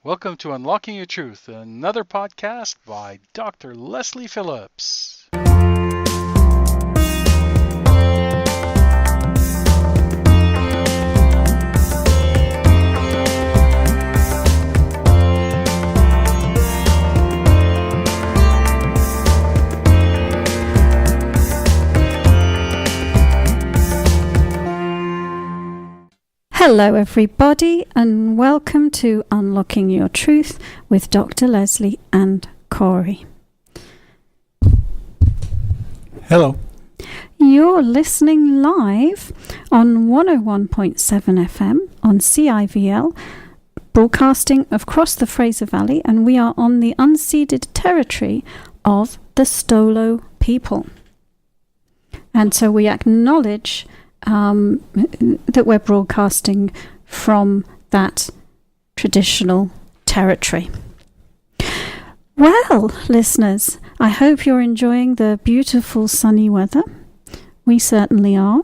Welcome to Unlocking Your Truth, another podcast by Dr. Leslie Phillips. Hello everybody and welcome to Unlocking Your Truth with Dr. Leslie and Corey. Hello. You're listening live on 101.7 FM on CIVL, broadcasting across the Fraser Valley, and we are on the unceded territory of the Stolo people. And so we acknowledge that we're broadcasting from that traditional territory. Well, listeners, I hope you're enjoying the beautiful sunny weather. We certainly are.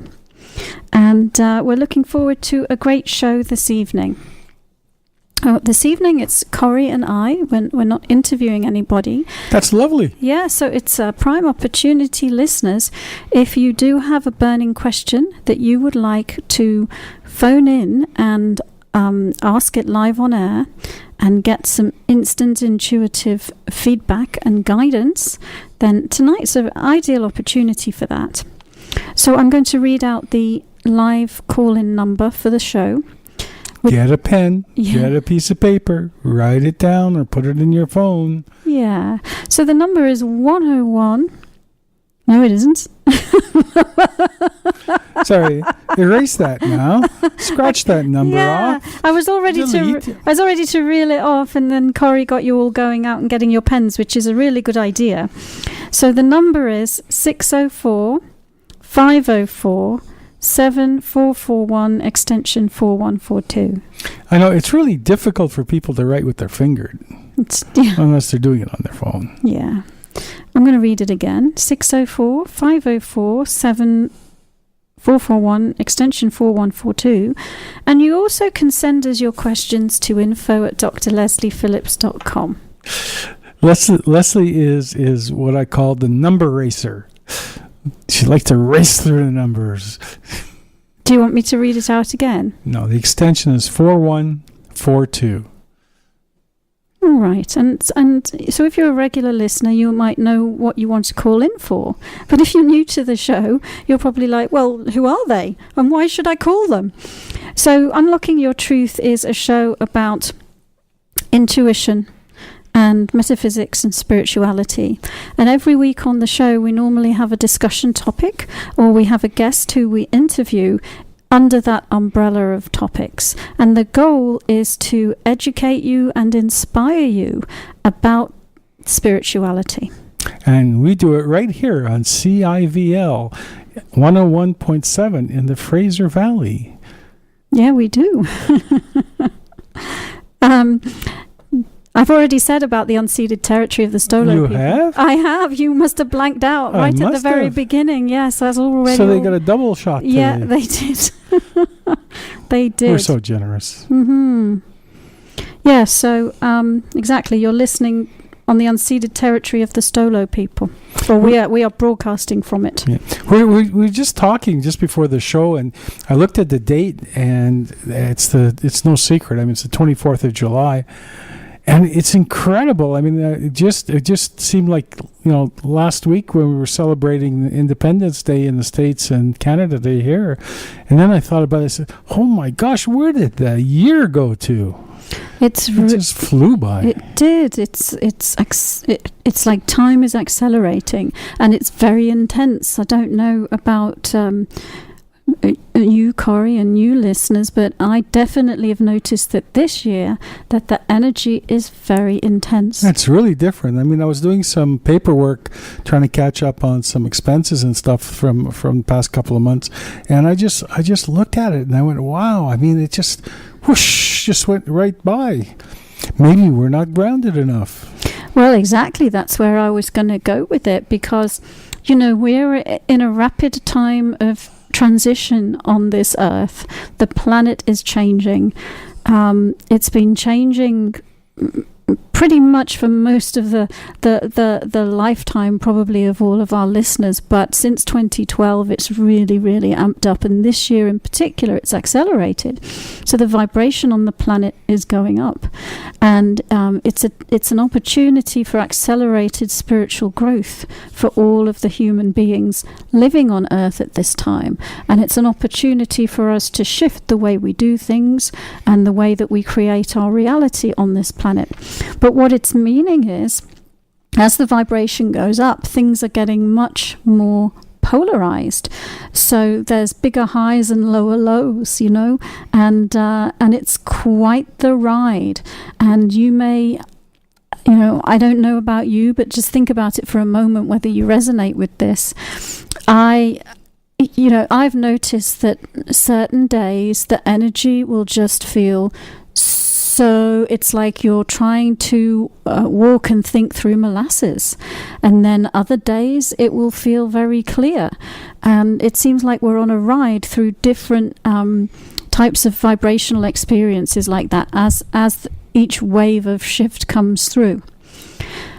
And we're looking forward to a great show this evening. This evening it's Corey and I. We're not interviewing anybody. That's lovely. Yeah, so it's a prime opportunity, listeners. If you do have a burning question that you would like to phone in and ask it live on air and get some instant intuitive feedback and guidance, then tonight's an ideal opportunity for that. So I'm going to read out the live call-in number for the show. Get a pen, get a piece of paper, write it down or put it in your phone. Yeah. So the number is 101. No, it isn't. Sorry, erase that now. Scratch that number off. I was all ready to reel it off, and then Corey got you all going out and getting your pens, which is a really good idea. So the number is 604 504 7441 extension 4142. I know it's really difficult for people to write with their finger unless they're doing it on their phone. Yeah. I'm going to read it again. 604 504 7441 extension 4142. And you also can send us your questions to info@drlesliephillips.com. Leslie is what I call the number racer. She likes to race through the numbers. Do you want me to read it out again? No, the extension is 4142. All right. And so if you're a regular listener, you might know what you want to call in for. But if you're new to the show, you're probably like, well, who are they? And why should I call them? So Unlocking Your Truth is a show about intuition and metaphysics and spirituality. And every week on the show, we normally have a discussion topic, or we have a guest who we interview under that umbrella of topics. And the goal is to educate you and inspire you about spirituality. And we do it right here on CIVL 101.7 in the Fraser Valley. Yeah, we do. I've already said about the unceded territory of the Stolo people. You have? I have. You must have blanked out right at the very beginning. Yes, that's already. So they got a double shot today. Yeah, they did. They did. We're so generous. Mm-hmm. Yeah, so exactly. You're listening on the unceded territory of the Stolo people. Well, we are broadcasting from it. Yeah. We're just talking just before the show, and I looked at the date, and it's no secret. I mean, it's the 24th of July. And it's incredible. I mean, it just seemed like, last week when we were celebrating Independence Day in the States and Canada Day here. And then I thought about it. I said, oh my gosh, where did the year go to? It just flew by. It did. It's like time is accelerating, and it's very intense. I don't know about you, Corey, and you listeners, but I definitely have noticed that this year that the energy is very intense. It's really different. I mean, I was doing some paperwork trying to catch up on some expenses and stuff from the past couple of months, and I just looked at it and I went, wow. I mean, it just whoosh, just went right by. Maybe we're not grounded enough. Well, exactly. That's where I was going to go with it, because we're in a rapid time of transition on this earth. The planet is changing. It's been changing pretty much for most of the lifetime probably of all of our listeners, but since 2012 it's really amped up, and this year in particular it's accelerated. So the vibration on the planet is going up, and it's an opportunity for accelerated spiritual growth for all of the human beings living on Earth at this time, and it's an opportunity for us to shift the way we do things and the way that we create our reality on this planet. But what its meaning is, as the vibration goes up, things are getting much more polarized. So there's bigger highs and lower lows, and it's quite the ride. And you may, I don't know about you, but just think about it for a moment, whether you resonate with this. I've noticed that certain days the energy will just feel so it's like you're trying to walk and think through molasses, and then other days it will feel very clear, and it seems like we're on a ride through different types of vibrational experiences like that as each wave of shift comes through.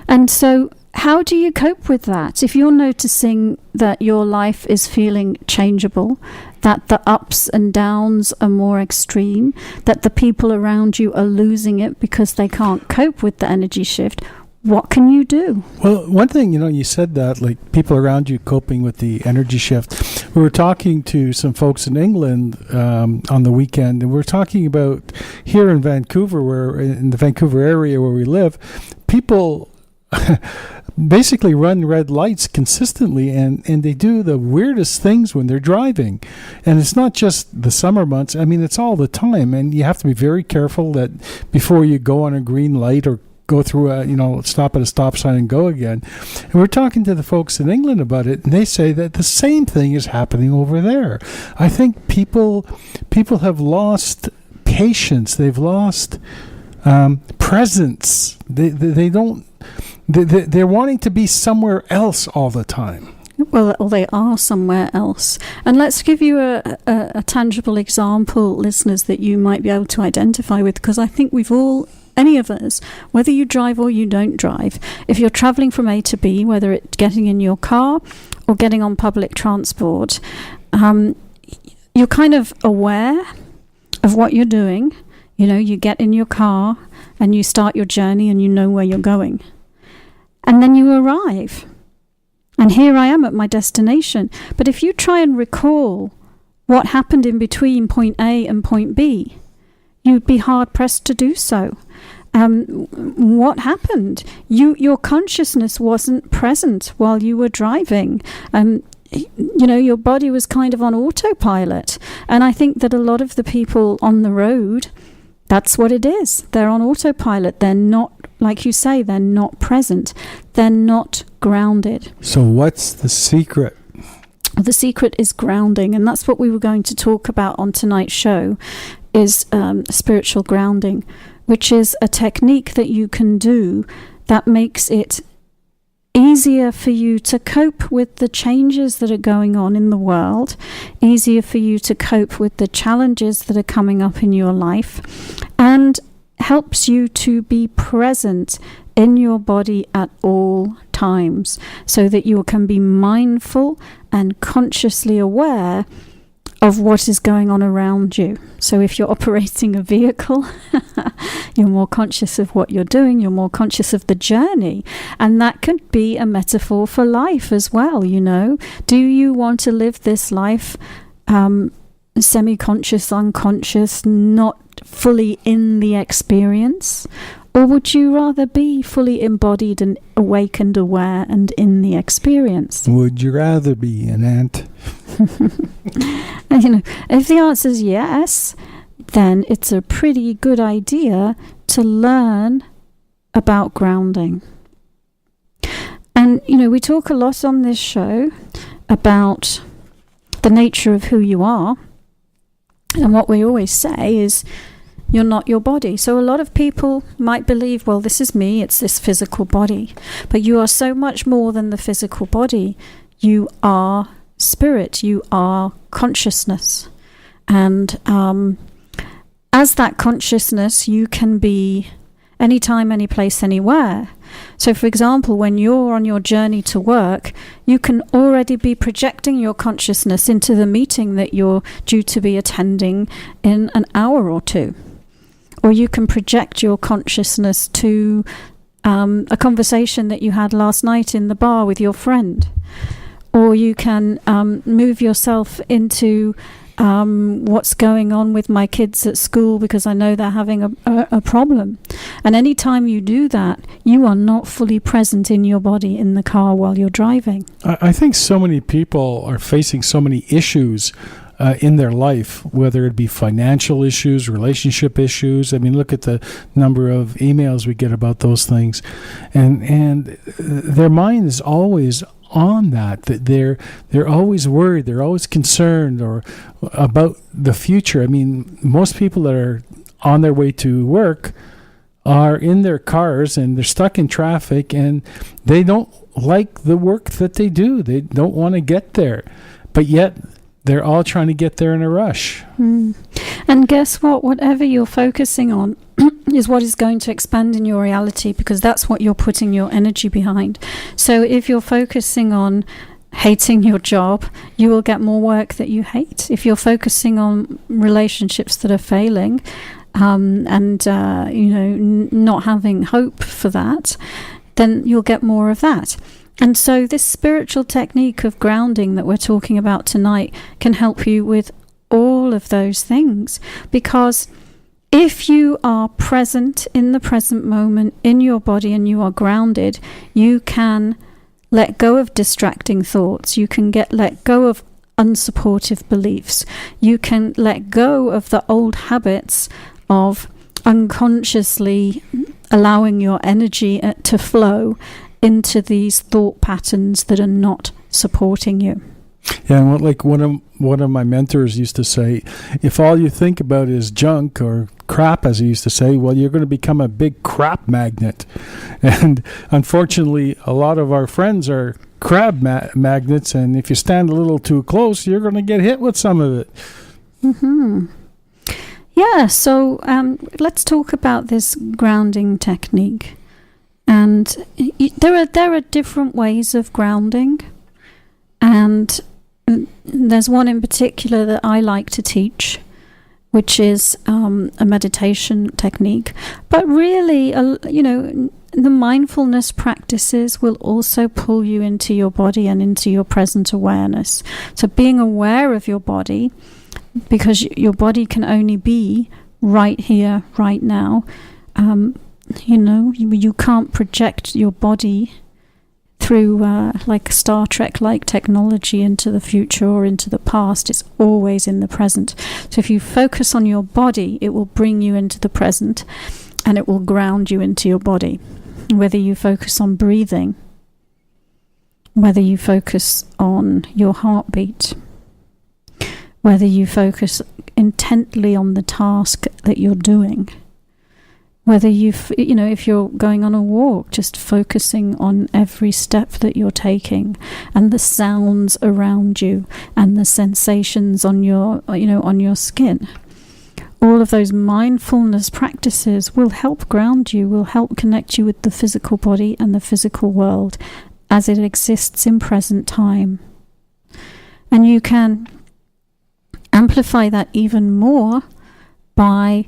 And so how do you cope with that? If you're noticing that your life is feeling changeable, that the ups and downs are more extreme, that the people around you are losing it because they can't cope with the energy shift, what can you do? Well, one thing, you said that, like, people around you coping with the energy shift. We were talking to some folks in England on the weekend, and we're talking about here in Vancouver, in the Vancouver area where we live, people basically run red lights consistently, and they do the weirdest things when they're driving. And it's not just the summer months. I mean, it's all the time, and you have to be very careful that before you go on a green light or go through stop at a stop sign and go again. And we're talking to the folks in England about it, and they say that the same thing is happening over there. I think people have lost patience. They've lost presence. They don't. They're wanting to be somewhere else all the time. Well, they are somewhere else. And let's give you a tangible example, listeners, that you might be able to identify with, because I think any of us, whether you drive or you don't drive, if you're traveling from A to B, whether it's getting in your car or getting on public transport, you're kind of aware of what you're doing. You get in your car and you start your journey and you know where you're going. And then you arrive. And here I am at my destination. But if you try and recall what happened in between point A and point B, you'd be hard-pressed to do so. What happened? Your consciousness wasn't present while you were driving. Your body was kind of on autopilot. And I think that a lot of the people on the road, that's what it is. They're on autopilot. They're not, like you say, they're not present. They're not grounded. So what's the secret? The secret is grounding, and that's what we were going to talk about on tonight's show, is spiritual grounding, which is a technique that you can do that makes it easier for you to cope with the changes that are going on in the world, easier for you to cope with the challenges that are coming up in your life, and helps you to be present in your body at all times, so that you can be mindful and consciously aware of what is going on around you. So if you're operating a vehicle, you're more conscious of what you're doing, you're more conscious of the journey. And that could be a metaphor for life as well, Do you want to live this life semi-conscious, unconscious, not fully in the experience? Or would you rather be fully embodied and awakened, aware, and in the experience? Would you rather be an ant? If the answer is yes, then it's a pretty good idea to learn about grounding. And, we talk a lot on this show about the nature of who you are. And what we always say is, you're not your body. So a lot of people might believe, well, this is me, it's this physical body. But you are so much more than the physical body. You are spirit, you are consciousness. And as that consciousness, you can be anytime, any place, anywhere. So, for example, when you're on your journey to work, you can already be projecting your consciousness into the meeting that you're due to be attending in an hour or two. Or you can project your consciousness to a conversation that you had last night in the bar with your friend. Or you can move yourself into what's going on with my kids at school because I know they're having a problem. And anytime you do that, you are not fully present in your body in the car while you're driving. I think so many people are facing so many issues in their life, whether it be financial issues, relationship issues. I mean, look at the number of emails we get about those things. And their mind is always on that they're always worried, they're always concerned or about the future. I mean, most people that are on their way to work are in their cars and they're stuck in traffic and they don't like the work that they do. They don't want to get there, but yet they're all trying to get there in a rush. And guess what? Whatever you're focusing on is what is going to expand in your reality, because that's what you're putting your energy behind. So if you're focusing on hating your job, you will get more work that you hate. If you're focusing on relationships that are failing not having hope for that, then you'll get more of that. And so this spiritual technique of grounding that we're talking about tonight can help you with all of those things, because if you are present in the present moment in your body and you are grounded, you can let go of distracting thoughts. You can let go of unsupportive beliefs. You can let go of the old habits of unconsciously allowing your energy to flow into these thought patterns that are not supporting you. Yeah, and one of my mentors used to say, if all you think about is junk or crap, as he used to say, well, you're going to become a big crap magnet. And unfortunately, a lot of our friends are crab magnets, and if you stand a little too close, you're going to get hit with some of it. Mm-hmm. Yeah, so let's talk about this grounding technique. And there are different ways of grounding, and there's one in particular that I like to teach, which is a meditation technique. But really, the mindfulness practices will also pull you into your body and into your present awareness. So being aware of your body, because your body can only be right here, right now. You can't project your body through like Star Trek-like technology into the future or into the past. It's always in the present. So if you focus on your body, it will bring you into the present and it will ground you into your body. Whether you focus on breathing, whether you focus on your heartbeat, whether you focus intently on the task that you're doing, whether if you're going on a walk, just focusing on every step that you're taking and the sounds around you and the sensations on your skin. All of those mindfulness practices will help ground you, will help connect you with the physical body and the physical world as it exists in present time. And you can amplify that even more by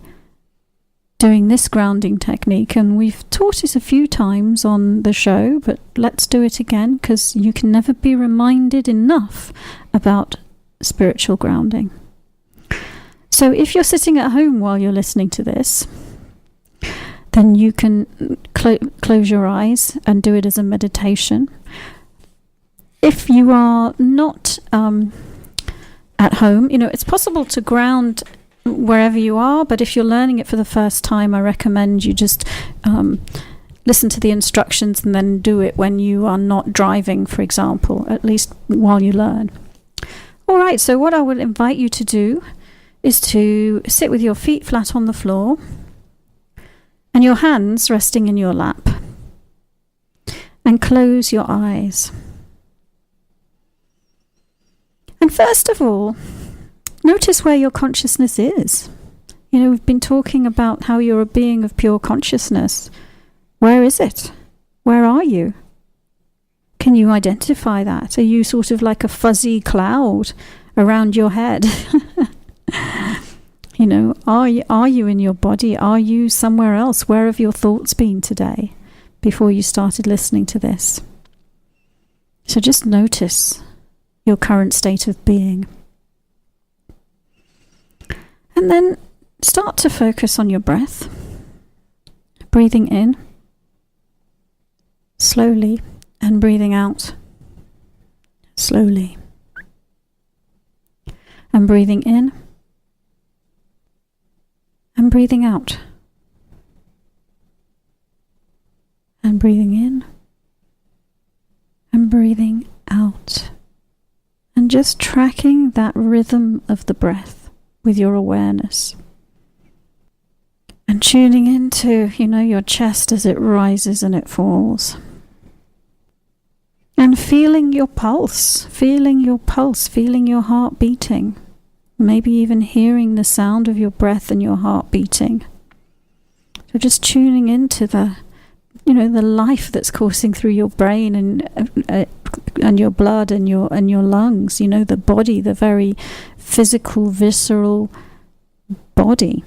doing this grounding technique, and we've taught it a few times on the show, but let's do it again, because you can never be reminded enough about spiritual grounding. So if you're sitting at home while you're listening to this, then you can close your eyes and do it as a meditation. If you are not at home, it's possible to ground wherever you are, but if you're learning it for the first time, I recommend you just listen to the instructions and then do it when you are not driving, for example, at least while you learn. All right, so what I would invite you to do is to sit with your feet flat on the floor and your hands resting in your lap, and close your eyes. And first of all, notice where your consciousness is. We've been talking about how you're a being of pure consciousness. Where is it? Where are you? Can you identify that? Are you sort of like a fuzzy cloud around your head? Are you in your body? Are you somewhere else? Where have your thoughts been today before you started listening to this? So just notice your current state of being. And then start to focus on your breath. Breathing in slowly and breathing out slowly. And breathing in and breathing out. And breathing in and breathing out. And just tracking that rhythm of the breath with your awareness. And tuning into, your chest as it rises and it falls. And feeling your pulse, feeling your heart beating. Maybe even hearing the sound of your breath and your heart beating. So just tuning into the life that's coursing through your brain and your blood and your lungs. The body, the very physical, visceral body.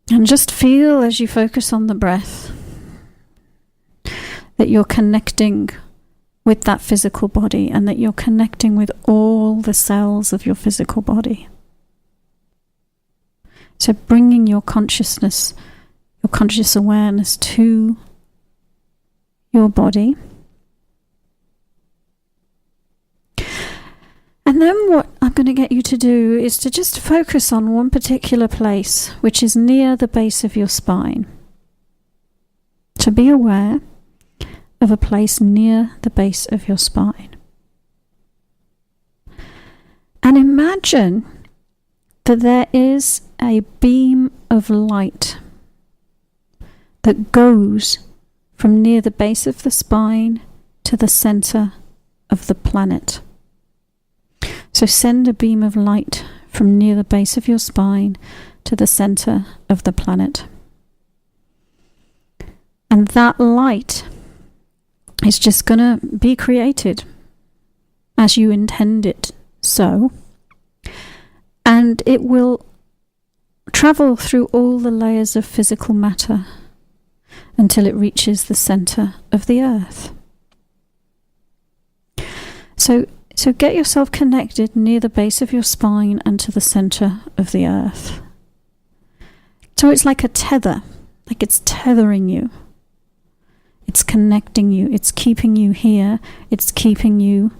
And just feel as you focus on the breath that you're connecting with that physical body and that you're connecting with all the cells of your physical body. So bringing your consciousness, your conscious awareness to your body. And then what I'm going to get you to do is to just focus on one particular place, which is near the base of your spine. To be aware of a place near the base of your spine. And imagine that there is a beam of light that goes from near the base of the spine to the center of the planet. So send a beam of light from near the base of your spine to the center of the planet. And that light is just going to be created as you intend it so. And it will travel through all the layers of physical matter until it reaches the center of the earth. So get yourself connected near the base of your spine and to the center of the earth. So it's like a tether, like it's tethering you. It's connecting you. It's keeping you here. It's keeping you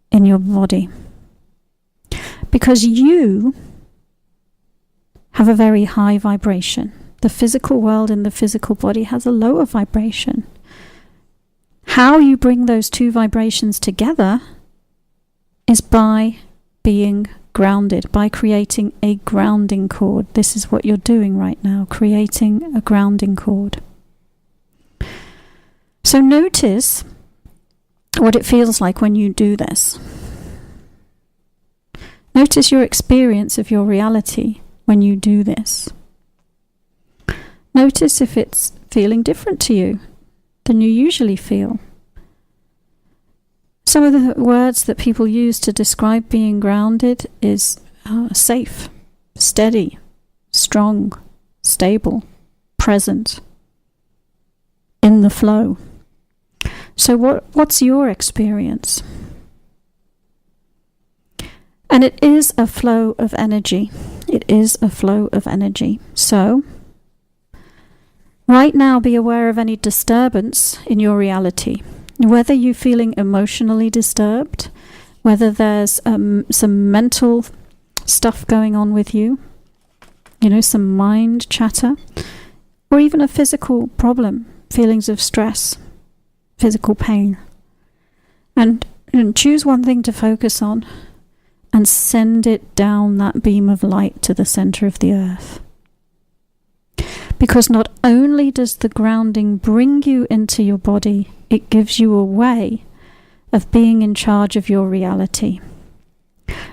in your body. Because you have a very high vibration. The physical world and the physical body has a lower vibration. How you bring those two vibrations together is by being grounded, by creating a grounding cord. This is what you're doing right now, creating a grounding cord. So notice what it feels like when you do this. Notice your experience of your reality when you do this. Notice if it's feeling different to you than you usually feel. Some of the words that people use to describe being grounded is safe, steady, strong, stable, present, in the flow. So what's your experience? And it is a flow of energy. It is a flow of energy. So right now be aware of any disturbance in your reality. Whether you're feeling emotionally disturbed, whether there's some mental stuff going on with you, some mind chatter, or even a physical problem, feelings of stress, physical pain. And choose one thing to focus on and send it down that beam of light to the center of the earth. Because not only does the grounding bring you into your body, it gives you a way of being in charge of your reality.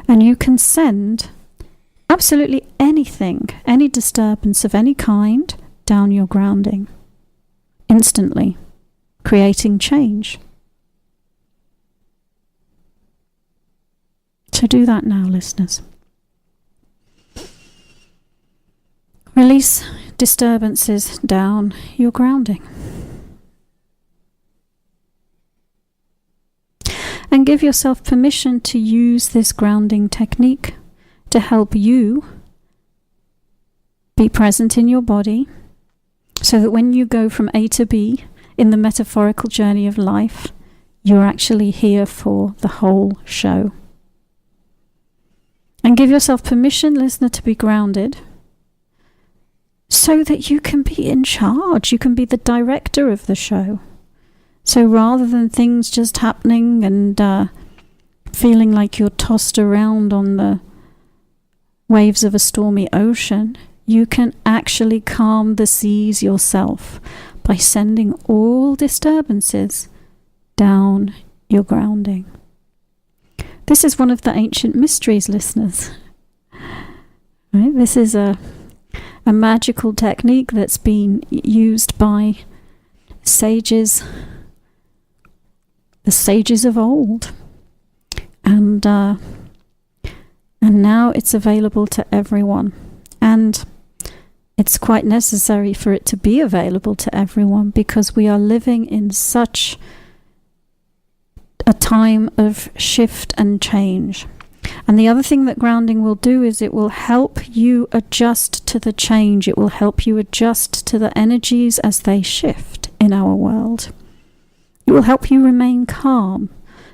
And you can send absolutely anything, any disturbance of any kind, down your grounding. Instantly. Creating change. So do that now, listeners. Release disturbances down your grounding. And give yourself permission to use this grounding technique to help you be present in your body, so that when you go from A to B in the metaphorical journey of life, you're actually here for the whole show. And give yourself permission, listener, to be grounded, so that you can be in charge. You can be the director of the show. So rather than things just happening and feeling like you're tossed around on the waves of a stormy ocean, you can actually calm the seas yourself by sending all disturbances down your grounding. This is one of the ancient mysteries, listeners. Right? This is a magical technique that's been used by sages, the sages of old, and now it's available to everyone, and it's quite necessary for it to be available to everyone, because we are living in such a time of shift and change. And the other thing that grounding will do is it will help you adjust to the change. It will help you adjust to the energies as they shift in our world. It will help you remain calm,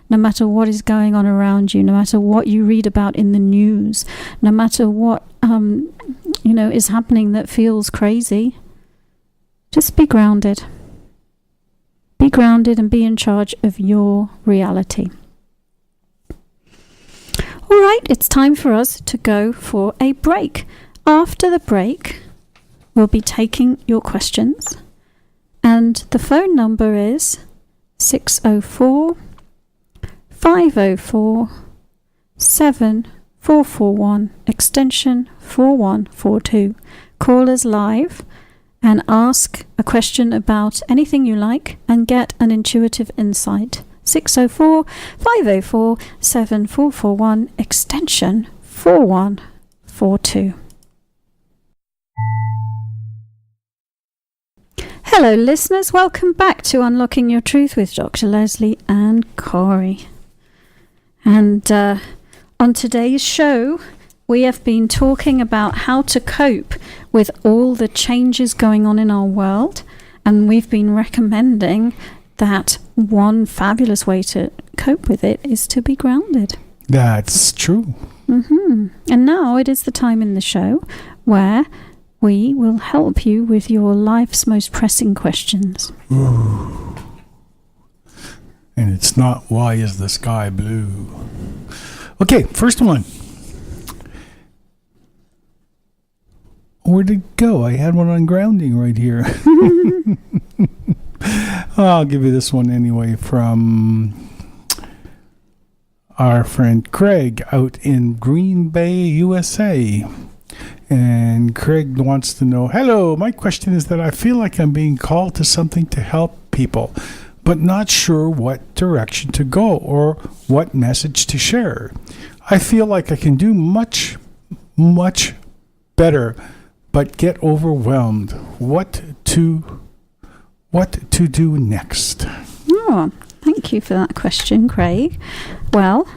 no matter what is going on around you, no matter what you read about in the news, no matter what is happening that feels crazy. Just be grounded. Be grounded and be in charge of your reality. All right, it's time for us to go for a break. After the break, we'll be taking your questions, and the phone number is 604 504 7441, extension 4142. Call us live and ask a question about anything you like and get an intuitive insight. 604 504 7441, extension 4142. Hello listeners, welcome back to Unlocking Your Truth with Dr. Leslie and Corey. And on today's show, we have been talking about how to cope with all the changes going on in our world, and we've been recommending that one fabulous way to cope with it is to be grounded. That's true. And now it is the time in the show where we will help you with your life's most pressing questions. Ooh. And it's not, why is the sky blue? Okay, first one. Where did it go? I had one on grounding right here. I'll give you this one anyway, from our friend Craig out in Green Bay, USA. And Craig wants to know, hello, my question is that I feel like I'm being called to something to help people, but not sure what direction to go or what message to share. I feel like I can do much, much better, but get overwhelmed. What to do next? Oh, thank you for that question, Craig. Well,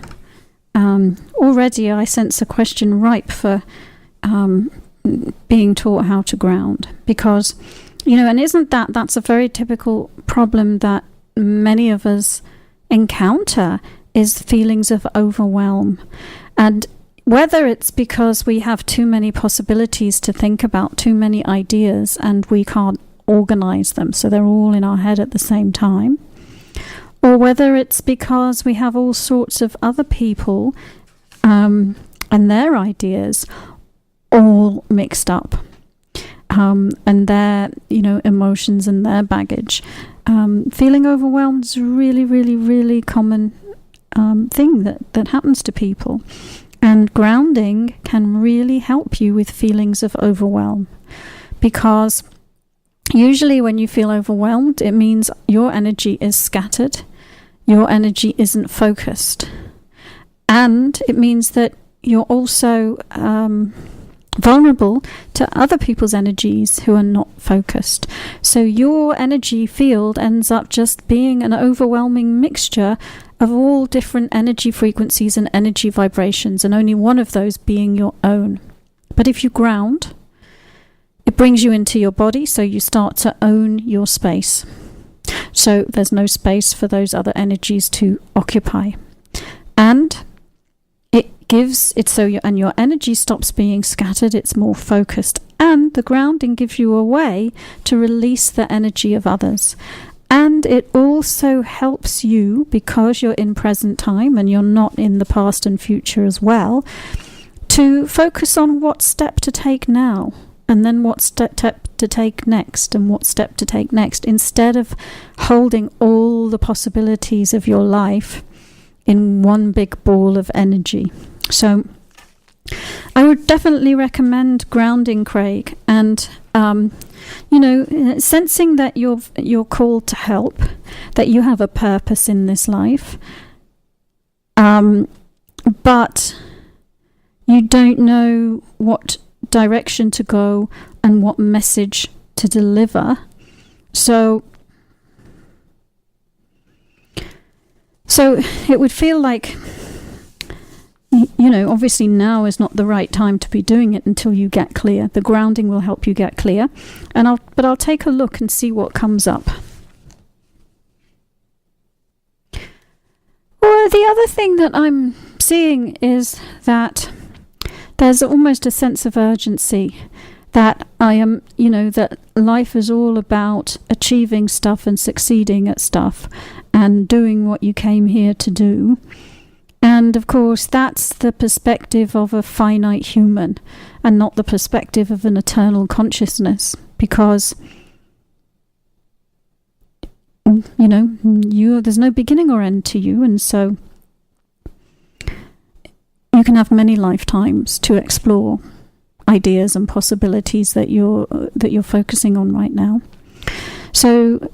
already I sense a question ripe for being taught how to ground, because, and isn't that's a very typical problem that many of us encounter, is feelings of overwhelm. And whether it's because we have too many possibilities to think about, too many ideas, and we can't organize them, so they're all in our head at the same time, or whether it's because we have all sorts of other people and their ideas all mixed up, and their emotions and their baggage. Feeling overwhelmed is a really, really, really common thing that happens to people. And grounding can really help you with feelings of overwhelm, because usually when you feel overwhelmed, it means your energy is scattered, your energy isn't focused, and it means that you're also vulnerable to other people's energies who are not focused. So your energy field ends up just being an overwhelming mixture of all different energy frequencies and energy vibrations, and only one of those being your own. But if you ground, it brings you into your body, so you start to own your space. So there's no space for those other energies to occupy. And it gives it so your energy stops being scattered, it's more focused. And the grounding gives you a way to release the energy of others. And it also helps you, because you're in present time and you're not in the past and future as well, to focus on what step to take now, and then what step to take next, and what step to take next, instead of holding all the possibilities of your life in one big ball of energy. So I would definitely recommend grounding, Craig, and sensing that you're called to help, that you have a purpose in this life, but you don't know what direction to go and what message to deliver. So it would feel like, obviously now is not the right time to be doing it until you get clear. The grounding will help you get clear, but I'll take a look and see what comes up. Well, the other thing that I'm seeing is that there's almost a sense of urgency, that that life is all about achieving stuff and succeeding at stuff and doing what you came here to do. And of course, that's the perspective of a finite human and not the perspective of an eternal consciousness, because there's no beginning or end to you, and so you can have many lifetimes to explore ideas and possibilities that you're focusing on right now. So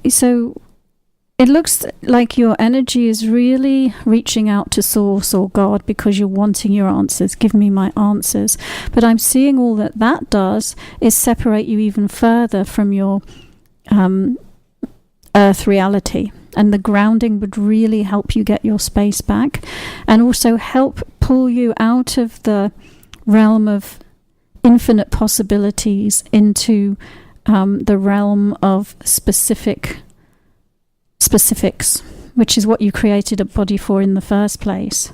it looks like your energy is really reaching out to Source or God because you're wanting your answers. Give me my answers. But I'm seeing all that does is separate you even further from your earth reality. And the grounding would really help you get your space back, and also help pull you out of the realm of infinite possibilities into the realm of specifics, which is what you created a body for in the first place.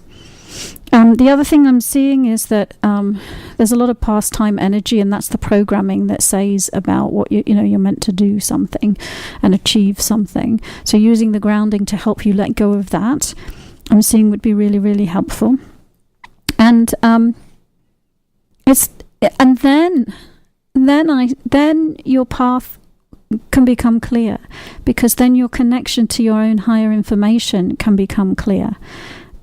The other thing I'm seeing is that there's a lot of pastime energy, and that's the programming that says about what you're meant to do something and achieve something. So using the grounding to help you let go of that, I'm seeing would be really, really helpful. And then your path can become clear, because then your connection to your own higher information can become clear.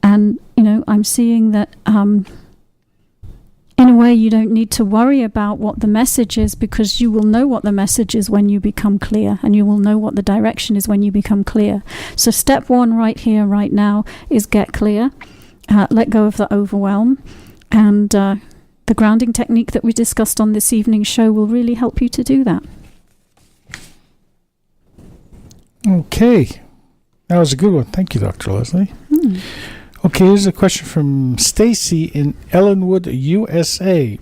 And I'm seeing that in a way you don't need to worry about what the message is, because you will know what the message is when you become clear, and you will know what the direction is when you become clear. So step one right here, right now, is get clear, let go of the overwhelm, and the grounding technique that we discussed on this evening's show will really help you to do that. Okay. That was a good one. Thank you, Dr. Leslie. Okay, here's a question from Stacy in Ellenwood, USA.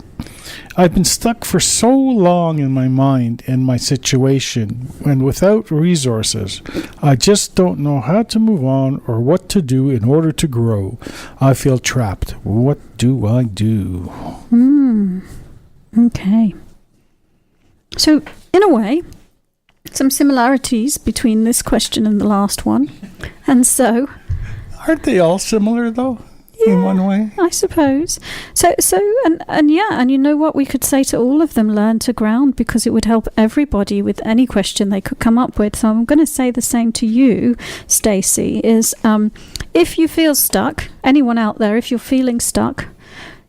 I've been stuck for so long in my mind and my situation, and without resources. I just don't know how to move on or what to do in order to grow. I feel trapped. What do I do? Okay. So, in a way, some similarities between this question and the last one. And so... Aren't they all similar, though, in one way? I suppose. And you know what we could say to all of them? Learn to ground, because it would help everybody with any question they could come up with. So I'm going to say the same to you, Stacey, is if you feel stuck, anyone out there, if you're feeling stuck,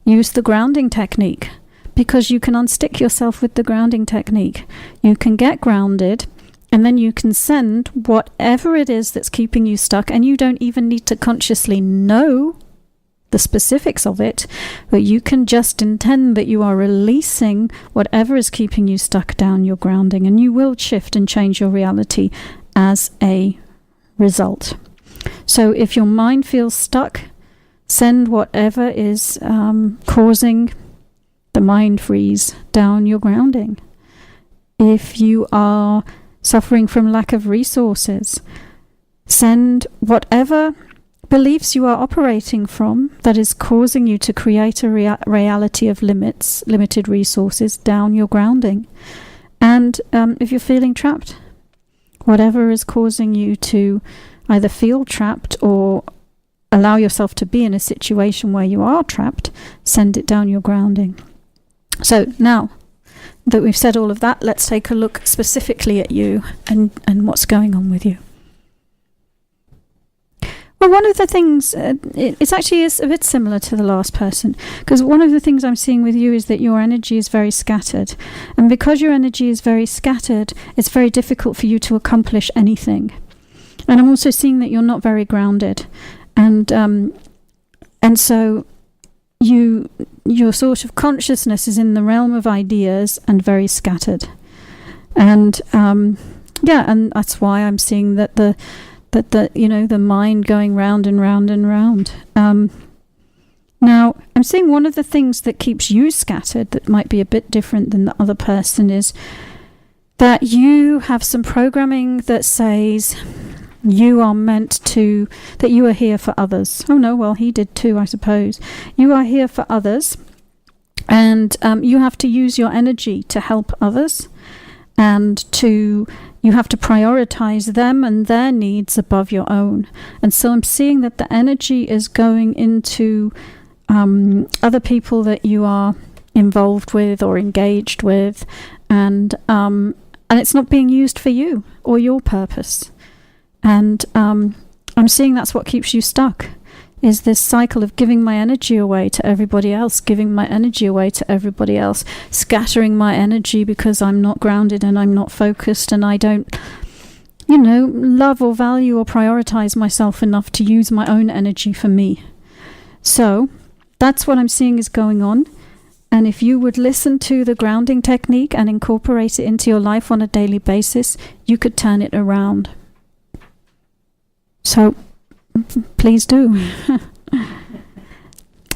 use the grounding technique, because you can unstick yourself with the grounding technique. You can get grounded, and then you can send whatever it is that's keeping you stuck, and you don't even need to consciously know the specifics of it, but you can just intend that you are releasing whatever is keeping you stuck down your grounding, and you will shift and change your reality as a result. So if your mind feels stuck, send whatever is causing the mind freeze down your grounding. If you are suffering from lack of resources, send whatever beliefs you are operating from that is causing you to create a reality of limited resources down your grounding. And if you're feeling trapped, whatever is causing you to either feel trapped or allow yourself to be in a situation where you are trapped, send it down your grounding. So now that we've said all of that, let's take a look specifically at you and what's going on with you. Well, one of the things, it's actually is a bit similar to the last person, because one of the things I'm seeing with you is that your energy is very scattered. And because your energy is very scattered, it's very difficult for you to accomplish anything. And I'm also seeing that you're not very grounded. And so your sort of consciousness is in the realm of ideas and very scattered. And and that's why I'm seeing that the mind going round and round and round. Now, I'm seeing one of the things that keeps you scattered that might be a bit different than the other person is that you have some programming that says you are that you are here for others. Oh no, well, he did too, I suppose. You are here for others, and you have to use your energy to help others, and you have to prioritize them and their needs above your own. And so I'm seeing that the energy is going into other people that you are involved with or engaged with, and it's not being used for you or your purpose. And I'm seeing that's what keeps you stuck, is this cycle of giving my energy away to everybody else, scattering my energy because I'm not grounded and I'm not focused, and I don't, love or value or prioritize myself enough to use my own energy for me. So that's what I'm seeing is going on. And if you would listen to the grounding technique and incorporate it into your life on a daily basis, you could turn it around. So please do.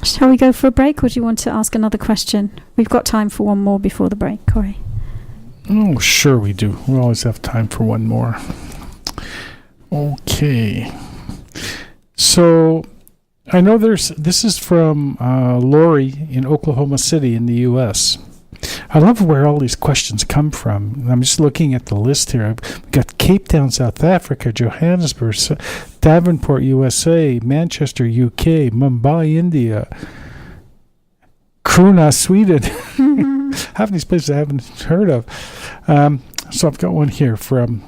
Shall we go for a break, or do you want to ask another question? We've got time for one more before the break, Corey. Oh, sure we do. We always have time for one more. Okay. So I know this is from Lori in Oklahoma City in the U.S. I love where all these questions come from. I'm just looking at the list here. I've got Cape Town, South Africa, Johannesburg, Davenport, USA, Manchester, UK, Mumbai, India, Krona, Sweden. Half these places I haven't heard of. So I've got one here from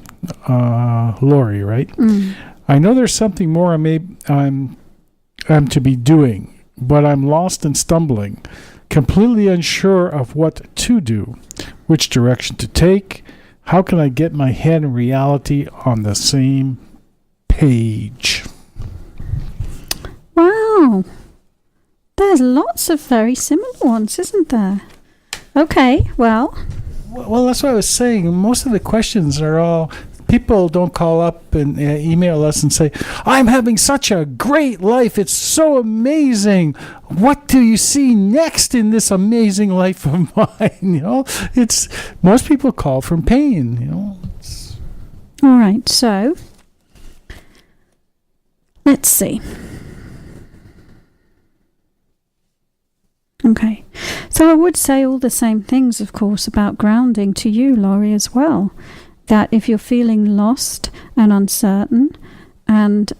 Lori, right? I know there's something more I'm to be doing, but I'm lost and stumbling, completely unsure of what to do, which direction to take. How can I get my head and reality on the same page? Wow. There's lots of very similar ones, isn't there? Okay, well, that's what I was saying. Most of the questions are all... People don't call up and email us and say, I'm having such a great life. It's so amazing. What do you see next in this amazing life of mine? It's most people call from pain. All right. So let's see. Okay. So I would say all the same things, of course, about grounding to you, Laurie, as well. That if you're feeling lost and uncertain, and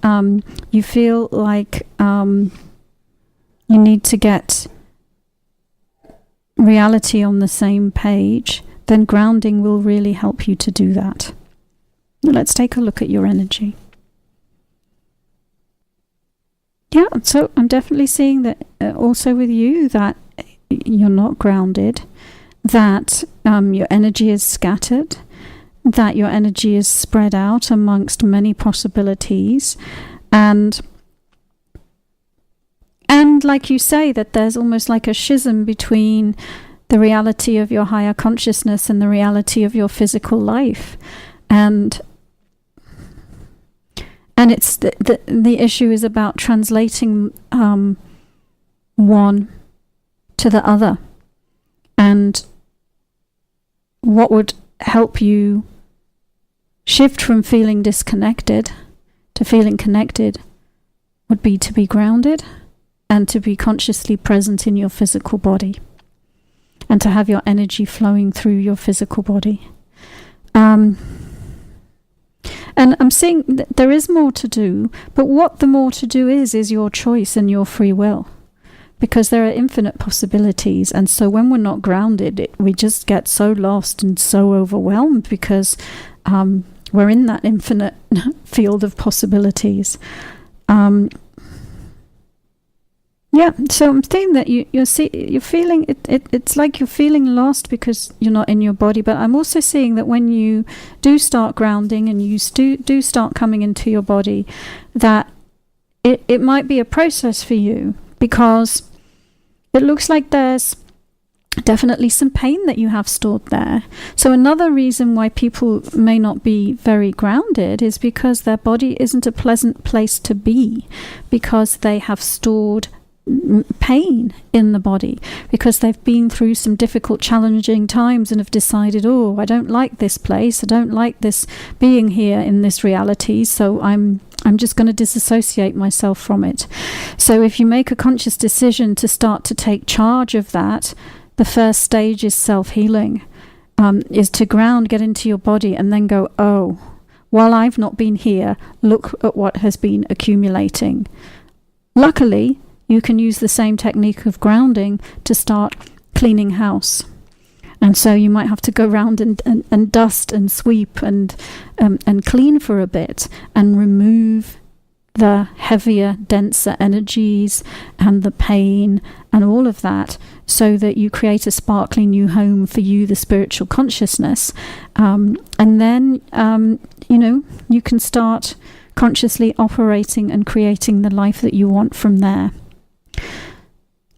you feel like you need to get reality on the same page, then grounding will really help you to do that. Let's take a look at your energy. Yeah, so I'm definitely seeing that also with you, that you're not grounded, that your energy is scattered, that your energy is spread out amongst many possibilities, and like you say, that there's almost like a schism between the reality of your higher consciousness and the reality of your physical life, and it's the issue is about translating one to the other, and what would help you shift from feeling disconnected to feeling connected would be to be grounded and to be consciously present in your physical body, and to have your energy flowing through your physical body. And I'm seeing that there is more to do, but what the more to do is your choice and your free will, because there are infinite possibilities. And so when we're not grounded, we just get so lost and so overwhelmed, because we're in that infinite field of possibilities. Yeah, so I'm saying that you're feeling it's like you're feeling lost because you're not in your body. But I'm also seeing that when you do start grounding and you do start coming into your body, that it might be a process for you, because it looks like there's definitely some pain that you have stored there. So another reason why people may not be very grounded is because their body isn't a pleasant place to be, because they have stored pain in the body, because they've been through some difficult, challenging times and have decided, I don't like this place, I don't like this being here in this reality, so I'm just going to disassociate myself from it. So if you make a conscious decision to start to take charge of that, the first stage is self-healing, is to ground, get into your body, and then go, while I've not been here, look at what has been accumulating. Luckily, you can use the same technique of grounding to start cleaning house. And so you might have to go around and dust and sweep and clean for a bit, and remove the heavier, denser energies and the pain and all of that, so that you create a sparkly new home for you, the spiritual consciousness. And then, you can start consciously operating and creating the life that you want from there.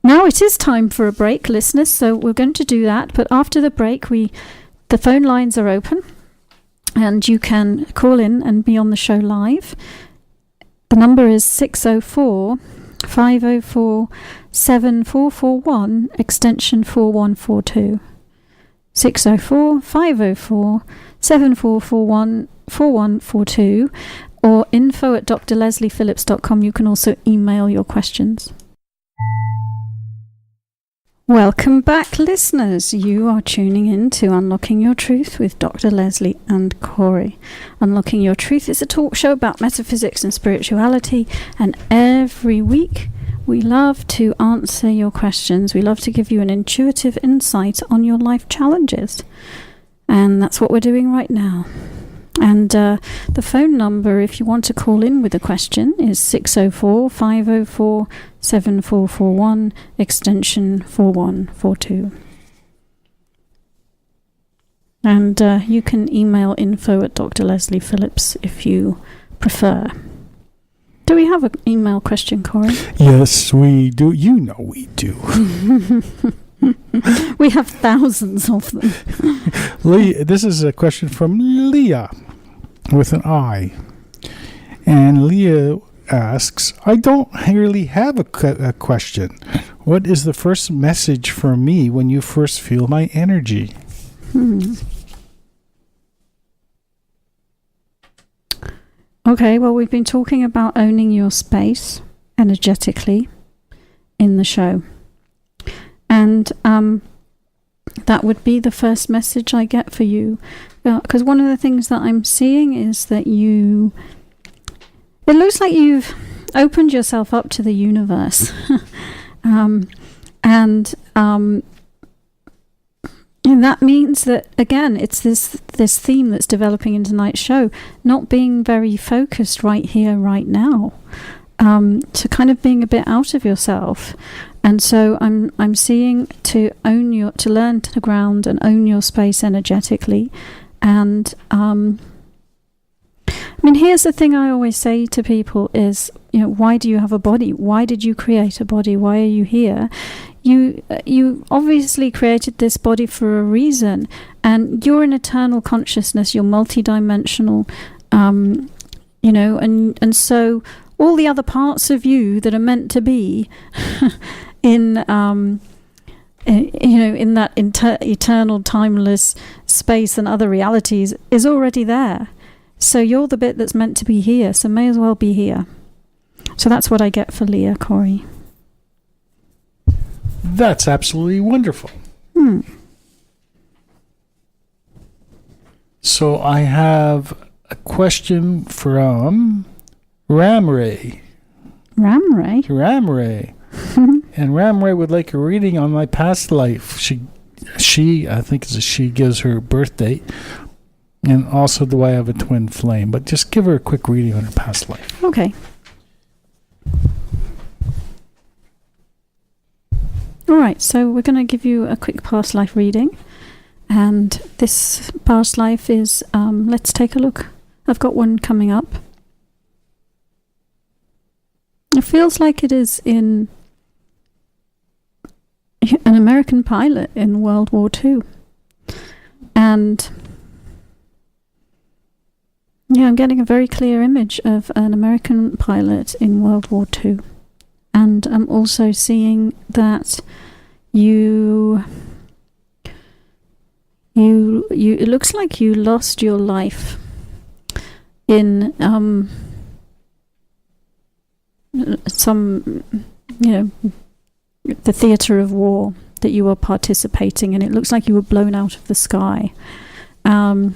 Now it is time for a break, listeners, so we're going to do that. But after the break, the phone lines are open, and you can call in and be on the show live. The number is 604-504-7441, extension 4142. 604-504-7441, 4142, or info@drlesliephillips.com. You can also email your questions. Welcome back, listeners. You are tuning in to Unlocking Your Truth with Dr. Leslie and Corey. Unlocking Your Truth is a talk show about metaphysics and spirituality, and every week we love to answer your questions. We love to give you an intuitive insight on your life challenges, and that's what we're doing right now. And the phone number, if you want to call in with a question, is 604-504-7441, extension 4142. And you can email info@drlesliephillips if you prefer. Do we have an email question, Corey? Yes, we do. You know we do. We have thousands of them. This is a question from Leah with an I. And Leah asks, I don't really have a question. What is the first message for me when you first feel my energy? Okay, well, we've been talking about owning your space energetically in the show. And that would be the first message I get for you. Because one of the things that I'm seeing is that it looks like you've opened yourself up to the universe. And that means that, again, it's this theme that's developing in tonight's show, not being very focused right here, right now. to kind of being a bit out of yourself. And so I'm seeing to learn to ground and own your space energetically. And here's the thing I always say to people is, why do you have a body? Why did you create a body? Why are you here? You obviously created this body for a reason, and you're an eternal consciousness. You're multidimensional, and so all the other parts of you that are meant to be in that eternal, timeless space and other realities is already there. So you're the bit that's meant to be here, so may as well be here. So that's what I get for Leah, Corey. That's absolutely wonderful. So I have a question from Ramray. Ramray? And Ramray would like a reading on my past life. She, I think it's a she, gives her birth date. And also, do I have a twin flame? But just give her a quick reading on her past life. Okay. All right, so we're going to give you a quick past life reading. And this past life is, let's take a look. I've got one coming up. It feels like it is in an American pilot in World War II. And yeah, I'm getting a very clear image of an American pilot in World War II. And I'm also seeing that it looks like you lost your life in some, the theatre of war that you were participating in. It looks like you were blown out of the sky. And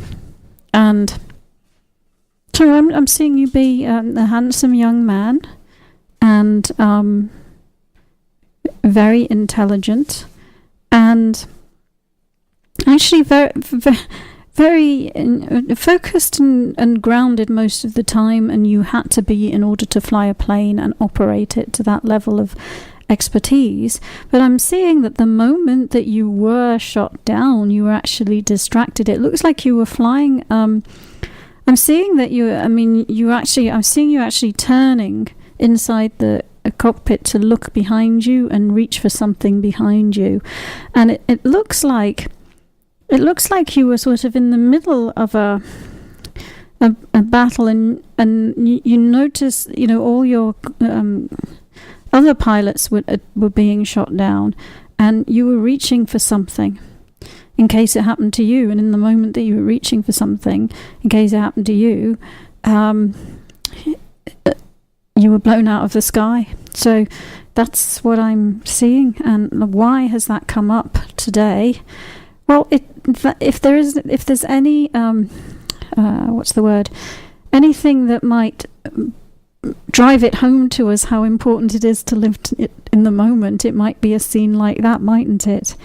so I'm seeing you be a handsome young man and very intelligent and actually very, very focused and grounded most of the time, and you had to be in order to fly a plane and operate it to that level of expertise. But I'm seeing that the moment that you were shot down, you were actually distracted. It looks like you were flying. I'm seeing that I'm seeing you actually turning inside the cockpit to look behind you and reach for something behind you, and it looks like you were sort of in the middle of a battle, and you notice all your other pilots were being shot down, and you were reaching for something in case it happened to you. And in the moment that you were reaching for something in case it happened to you, you were blown out of the sky. So that's what I'm seeing. And why has that come up today? Well, if there's any anything that might drive it home to us how important it is to live in the moment, it might be a scene like that, mightn't it?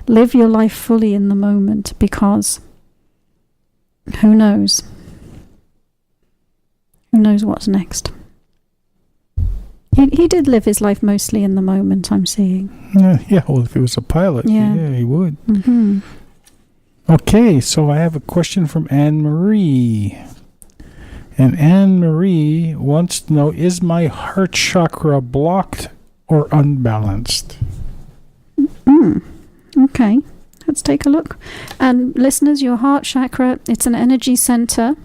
Live your life fully in the moment, because who knows? Who knows what's next? He did live his life mostly in the moment, I'm seeing. Yeah, well, if he was a pilot, yeah he would. Mm-hmm. Okay, so I have a question from Anne-Marie. And Anne-Marie wants to know, is my heart chakra blocked or unbalanced? Okay, let's take a look. And listeners, your heart chakra, it's an energy center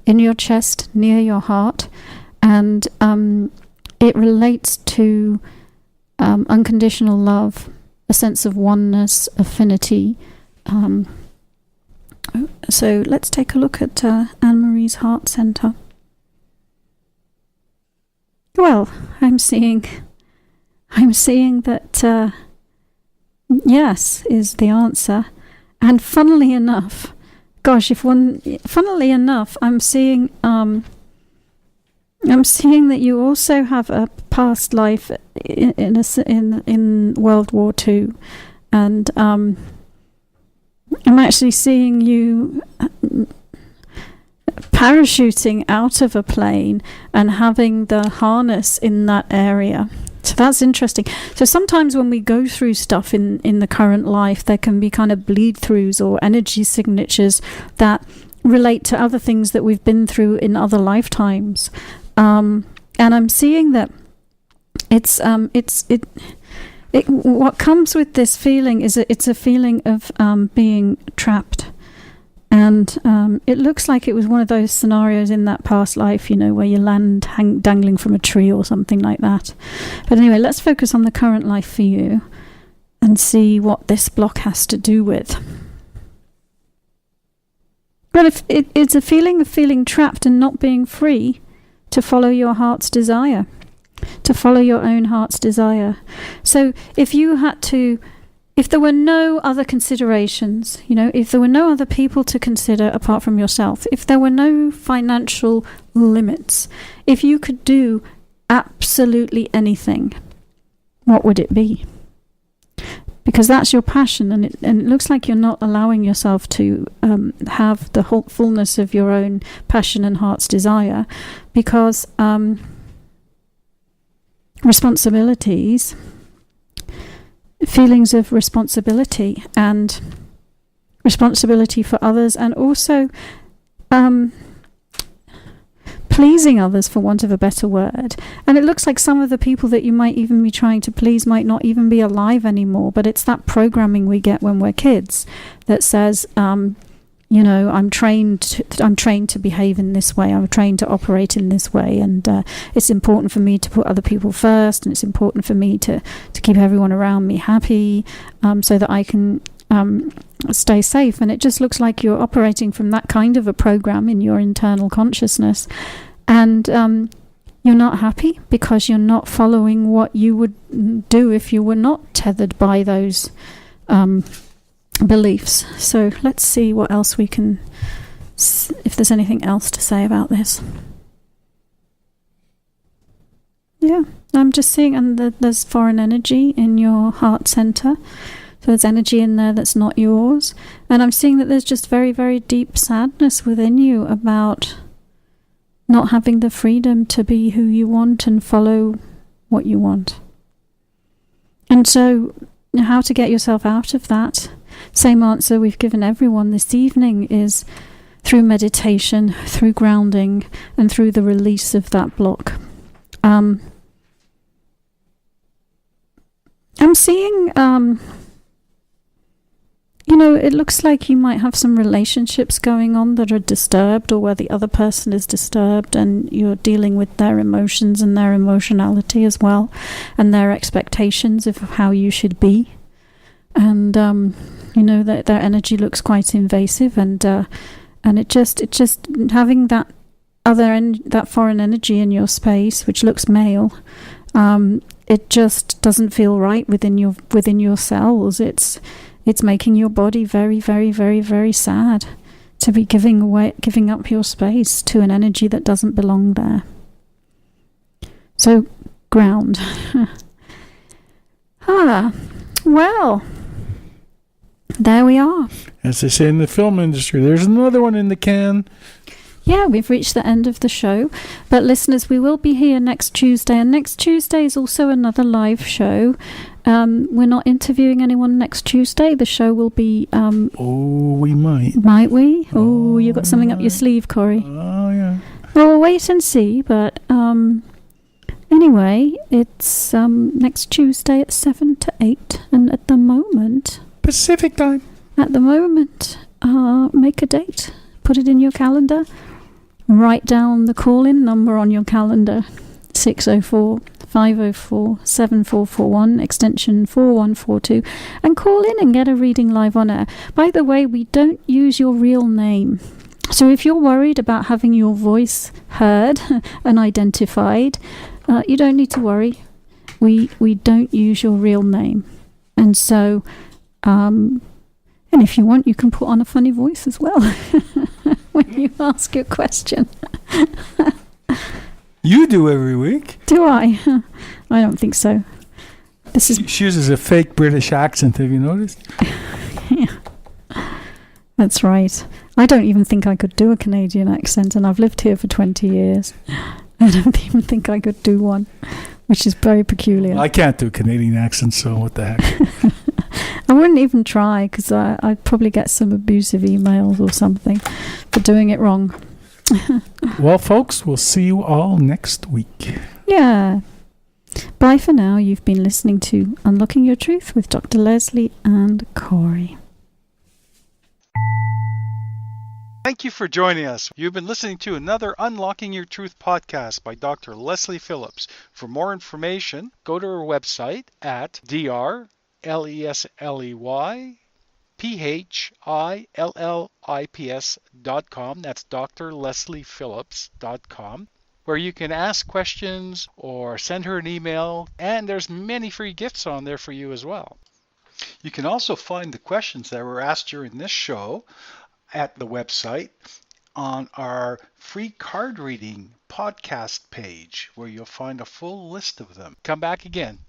in your chest near your heart. And it relates to unconditional love, a sense of oneness, affinity. So let's take a look at Anne-Marie's heart center. Well, I'm seeing that yes is the answer. And funnily enough, I'm seeing that you also have a past life in World War II, and I'm actually seeing you parachuting out of a plane and having the harness in that area. So that's interesting. So sometimes when we go through stuff in the current life, there can be kind of bleed throughs or energy signatures that relate to other things that we've been through in other lifetimes. And I'm seeing that what comes with this feeling is it's a feeling of being trapped. And it looks like it was one of those scenarios in that past life, where you land dangling from a tree or something like that. But anyway, let's focus on the current life for you and see what this block has to do with. Well, if it's a feeling of feeling trapped and not being free to follow your heart's desire, to follow your own heart's desire. So if there were no other considerations, if there were no other people to consider apart from yourself, if there were no financial limits, if you could do absolutely anything, what would it be? Because that's your passion, and it looks like you're not allowing yourself to have the whole fullness of your own passion and heart's desire, because responsibilities, feelings of responsibility and responsibility for others, and also pleasing others, for want of a better word. And it looks like some of the people that you might even be trying to please might not even be alive anymore, but it's that programming we get when we're kids that says, I'm trained to behave in this way, I'm trained to operate in this way, and it's important for me to put other people first, and it's important for me to keep everyone around me happy, so that I can stay safe. And it just looks like you're operating from that kind of a program in your internal consciousness, and you're not happy because you're not following what you would do if you were not tethered by those beliefs. So let's see what else we can, if there's anything else to say about this. Yeah, I'm just seeing, and there's foreign energy in your heart center. So there's energy in there that's not yours. And I'm seeing that there's just very, very deep sadness within you about not having the freedom to be who you want and follow what you want. And so how to get yourself out of that? Same answer we've given everyone this evening is through meditation, through grounding, and through the release of that block. I'm seeing, it looks like you might have some relationships going on that are disturbed, or where the other person is disturbed, and you're dealing with their emotions and their emotionality as well, and their expectations of how you should be. And that their energy looks quite invasive, and it just having that that foreign energy in your space, which looks male, it just doesn't feel right within your cells. It's making your body very, very, very, very sad to be giving up your space to an energy that doesn't belong there. So ground. Well, there we are. As they say in the film industry, there's another one in the can. Yeah, we've reached the end of the show. But listeners, we will be here next Tuesday. And next Tuesday is also another live show. We're not interviewing anyone next Tuesday. The show will be... we might. Might we? Oh, you got something up your sleeve, Corey. Oh, yeah. Well, we'll wait and see. But anyway, it's next Tuesday at 7 to 8. And at the moment... Pacific time. At the moment, make a date. Put it in your calendar. Write down the call-in number on your calendar. 604-504-7441, extension 4142. And call in and get a reading live on air. By the way, we don't use your real name. So if you're worried about having your voice heard and identified, you don't need to worry. We don't use your real name. And so... and if you want, you can put on a funny voice as well when you ask your question. You do every week. Do I? I don't think so. She uses a fake British accent, have you noticed? Yeah. That's right. I don't even think I could do a Canadian accent, and I've lived here for 20 years. I don't even think I could do one, which is very peculiar. I can't do Canadian accents, so what the heck? I wouldn't even try, because I'd probably get some abusive emails or something for doing it wrong. Well, folks, we'll see you all next week. Yeah. Bye for now. You've been listening to Unlocking Your Truth with Dr. Leslie and Corey. Thank you for joining us. You've been listening to another Unlocking Your Truth podcast by Dr. Leslie Phillips. For more information, go to our website at drlesleyphillips.com. That's drlesleyphillips.com, where you can ask questions or send her an email, and there's many free gifts on there for you as well. You can also find the questions that were asked during this show at the website on our free card reading podcast page, where you'll find a full list of them. Come back again.